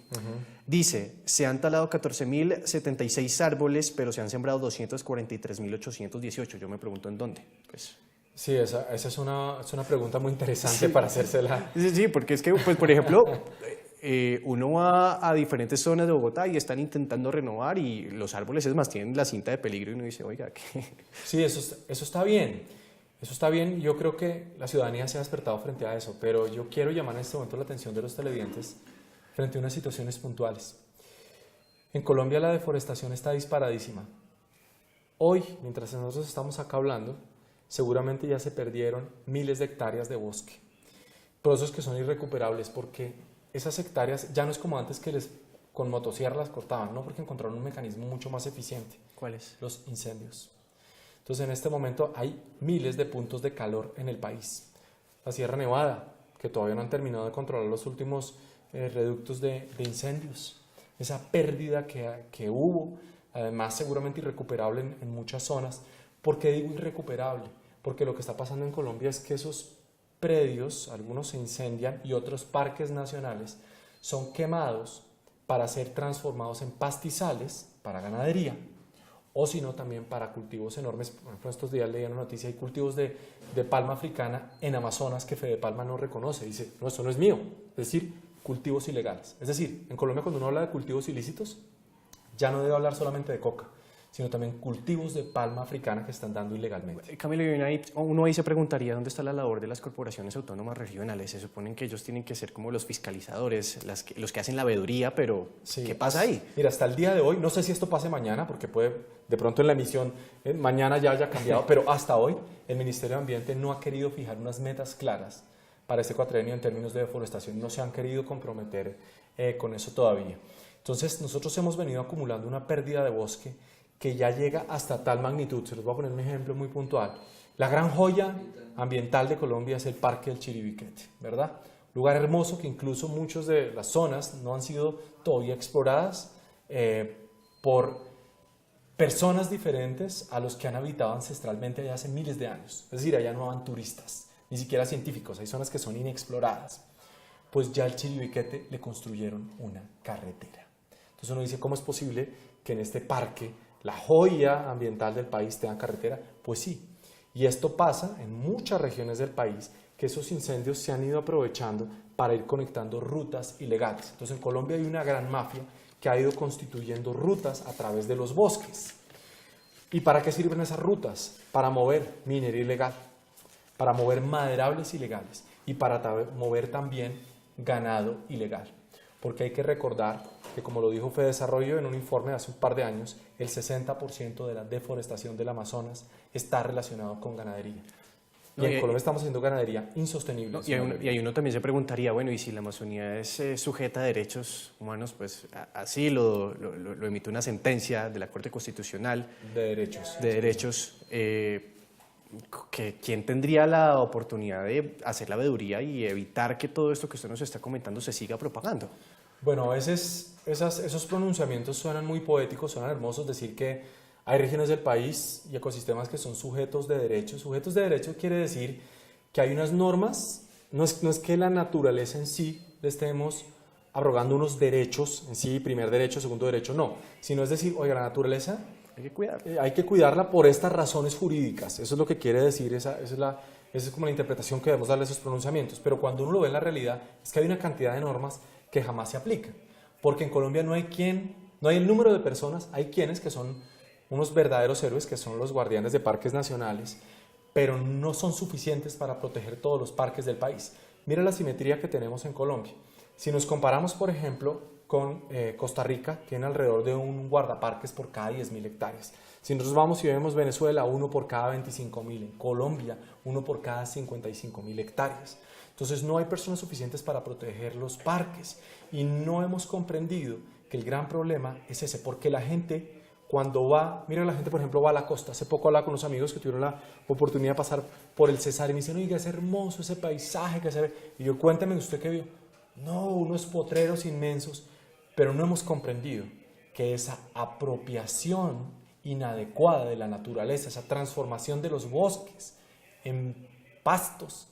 Dice, se han talado 14.076 árboles, pero se han sembrado 243.818. Yo me pregunto, ¿en dónde? Pues... Sí, esa es una pregunta muy interesante para hacérsela. Sí, porque es que, pues, por ejemplo, uno va a diferentes zonas de Bogotá y están intentando renovar y los árboles, es más, tienen la cinta de peligro y uno dice, oiga, ¿qué? Sí, eso está bien. Eso está bien, yo creo que la ciudadanía se ha despertado frente a eso, pero yo quiero llamar en este momento la atención de los televidentes frente a unas situaciones puntuales. En Colombia la deforestación está disparadísima. Hoy, mientras nosotros estamos acá hablando, seguramente ya se perdieron miles de hectáreas de bosque. Procesos que son irrecuperables porque esas hectáreas ya no es como antes que con motosierra las cortaban, no, porque encontraron un mecanismo mucho más eficiente. ¿Cuál es? Los incendios. Entonces en este momento hay miles de puntos de calor en el país. La Sierra Nevada, que todavía no han terminado de controlar los últimos reductos de incendios. Esa pérdida que hubo, además seguramente irrecuperable en muchas zonas. ¿Por qué digo irrecuperable? Porque lo que está pasando en Colombia es que esos predios, algunos se incendian y otros parques nacionales son quemados para ser transformados en pastizales para ganadería, o si no también para cultivos enormes. Por ejemplo, estos días leí una noticia, hay cultivos de palma africana en Amazonas que Fedepalma no reconoce, dice, no, esto no es mío, es decir, cultivos ilegales. Es decir, en Colombia cuando uno habla de cultivos ilícitos, ya no debe hablar solamente de coca, sino también cultivos de palma africana que están dando ilegalmente. Camilo, uno ahí se preguntaría dónde está la labor de las corporaciones autónomas regionales. Se suponen que ellos tienen que ser como los fiscalizadores, los que hacen la veeduría, pero sí, ¿qué pasa ahí? Mira, hasta el día de hoy, no sé si esto pase mañana, porque puede, de pronto en la emisión, mañana ya haya cambiado, pero hasta hoy el Ministerio de Ambiente no ha querido fijar unas metas claras para este cuatrienio en términos de deforestación, no se han querido comprometer con eso todavía. Entonces, nosotros hemos venido acumulando una pérdida de bosque que ya llega hasta tal magnitud. Se los voy a poner un ejemplo muy puntual. La gran joya ambiental de Colombia es el Parque del Chiribiquete, ¿verdad? Lugar hermoso que incluso muchas de las zonas no han sido todavía exploradas por personas diferentes a los que han habitado ancestralmente allá hace miles de años. Es decir, allá no van turistas, ni siquiera científicos, hay zonas que son inexploradas. Pues ya al Chiribiquete le construyeron una carretera. Entonces uno dice, ¿cómo es posible que en este parque, la joya ambiental del país, tenga carretera? Pues sí, y esto pasa en muchas regiones del país, que esos incendios se han ido aprovechando para ir conectando rutas ilegales. Entonces en Colombia hay una gran mafia que ha ido constituyendo rutas a través de los bosques. ¿Y para qué sirven esas rutas? Para mover minería ilegal, para mover maderables ilegales y para mover también ganado ilegal. Porque hay que recordar que, como lo dijo Fedesarrollo en un informe de hace un par de años, el 60% de la deforestación del Amazonas está relacionado con ganadería. Y en Colombia estamos haciendo ganadería insostenible. Y ahí uno también se preguntaría, bueno, y si la Amazonía es sujeta a derechos humanos, pues así lo emite una sentencia de la Corte Constitucional de derechos. ¿Quién tendría la oportunidad de hacer la veeduría y evitar que todo esto que usted nos está comentando se siga propagando? Bueno, a veces esos pronunciamientos suenan muy poéticos, suenan hermosos, decir que hay regiones del país y ecosistemas que son sujetos de derechos. Sujetos de derechos quiere decir que hay unas normas, no es que la naturaleza en sí le estemos abrogando unos derechos en sí, primer derecho, segundo derecho, no, sino es decir, oiga, la naturaleza hay que cuidarla por estas razones jurídicas. Eso es lo que quiere decir, esa es como la interpretación que debemos darle a esos pronunciamientos. Pero cuando uno lo ve en la realidad, es que hay una cantidad de normas que jamás se aplican. Porque en Colombia no hay el número de personas, hay quienes que son unos verdaderos héroes, que son los guardianes de parques nacionales, pero no son suficientes para proteger todos los parques del país. Mira la simetría que tenemos en Colombia. Si nos comparamos, por ejemplo, con Costa Rica, tiene alrededor de un guardaparques por cada 10.000 hectáreas. Si nosotros vamos y vemos Venezuela, uno por cada 25.000, en Colombia, uno por cada 55.000 hectáreas. Entonces no hay personas suficientes para proteger los parques y no hemos comprendido que el gran problema es ese, porque la gente cuando va, mira, la gente por ejemplo va a la costa. Hace poco hablaba con unos amigos que tuvieron la oportunidad de pasar por el Cesar y me dicen, oiga, es hermoso ese paisaje que se ve. Y yo, cuéntame usted qué vio. No, unos potreros inmensos, pero no hemos comprendido que esa apropiación inadecuada de la naturaleza, esa transformación de los bosques en pastos,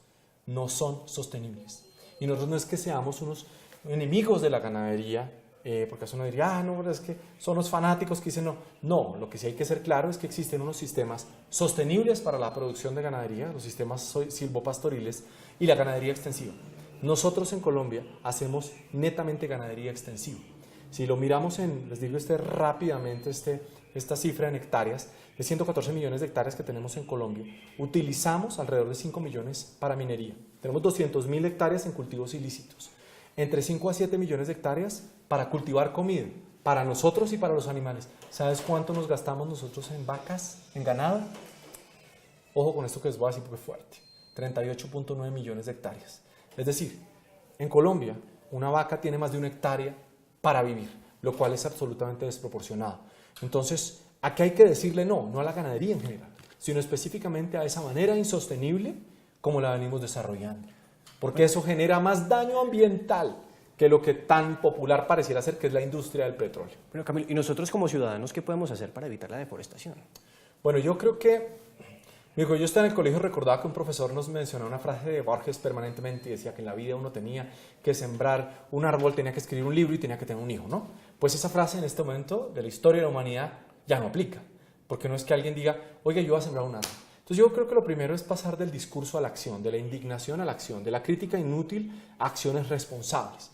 no son sostenibles. Y nosotros no es que seamos unos enemigos de la ganadería, porque eso uno diría, no, es que son los fanáticos que dicen no. No, lo que sí hay que ser claro es que existen unos sistemas sostenibles para la producción de ganadería, los sistemas silvopastoriles y la ganadería extensiva. Nosotros en Colombia hacemos netamente ganadería extensiva. Si lo miramos les digo rápidamente esta cifra en hectáreas, de 114 millones de hectáreas que tenemos en Colombia, utilizamos alrededor de 5 millones para minería. Tenemos 200.000 hectáreas en cultivos ilícitos, entre 5 a 7 millones de hectáreas para cultivar comida, para nosotros y para los animales. ¿Sabes cuánto nos gastamos nosotros en vacas, en ganado? Ojo con esto que les voy a decir porque es fuerte, 38.9 millones de hectáreas. Es decir, en Colombia una vaca tiene más de 1 hectárea para vivir, lo cual es absolutamente desproporcionado. Entonces, aquí hay que decirle no a la ganadería en general, sino específicamente a esa manera insostenible como la venimos desarrollando. Porque eso genera más daño ambiental que lo que tan popular pareciera ser, que es la industria del petróleo. Bueno, Camilo, ¿y nosotros como ciudadanos qué podemos hacer para evitar la deforestación? Bueno, yo creo que, yo estaba en el colegio, recordaba que un profesor nos mencionó una frase de Borges permanentemente y decía que en la vida uno tenía que sembrar un árbol, tenía que escribir un libro y tenía que tener un hijo, ¿no? Pues esa frase en este momento de la historia de la humanidad ya no aplica, porque no es que alguien diga, oiga, yo voy a sembrar un árbol. Entonces yo creo que lo primero es pasar del discurso a la acción, de la indignación a la acción, de la crítica inútil a acciones responsables.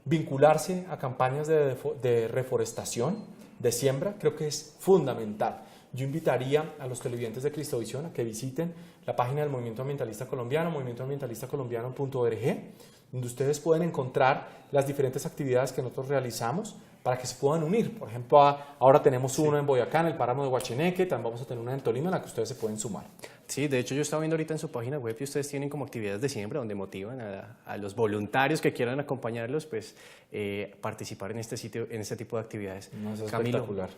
Vincularse a campañas de reforestación, de siembra, creo que es fundamental. Yo invitaría a los televidentes de Cristovisión a que visiten la página del Movimiento Ambientalista Colombiano, movimientoambientalistacolombiano.org, donde ustedes pueden encontrar las diferentes actividades que nosotros realizamos para que se puedan unir. Por ejemplo, ahora tenemos uno en Boyacá, en el páramo de Huacheneque, también vamos a tener una en Tolima en la que ustedes se pueden sumar. Sí, de hecho yo estaba viendo ahorita en su página web y ustedes tienen como actividades de siembra donde motivan a los voluntarios que quieran acompañarlos, pues participar en este sitio, en este tipo de actividades. No, eso es Camilo, espectacular.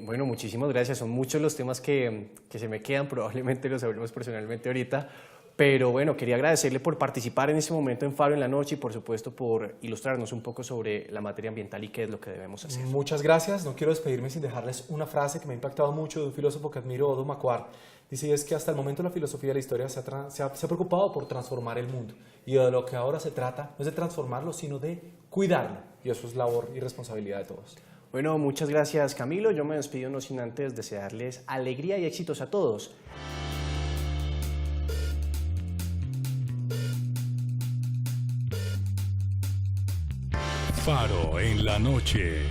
bueno, muchísimas gracias. Son muchos los temas que se me quedan, probablemente los hablemos personalmente ahorita. Pero bueno, quería agradecerle por participar en este momento en Faro en la Noche y por supuesto por ilustrarnos un poco sobre la materia ambiental y qué es lo que debemos hacer. Muchas gracias. No quiero despedirme sin dejarles una frase que me ha impactado mucho de un filósofo que admiro, Odo Macquar. Dice, y es que hasta el momento la filosofía de la historia se ha preocupado por transformar el mundo. Y de lo que ahora se trata no es de transformarlo, sino de cuidarlo. Y eso es labor y responsabilidad de todos. Bueno, muchas gracias, Camilo. Yo me despido no sin antes desearles alegría y éxitos a todos. Faro en la noche.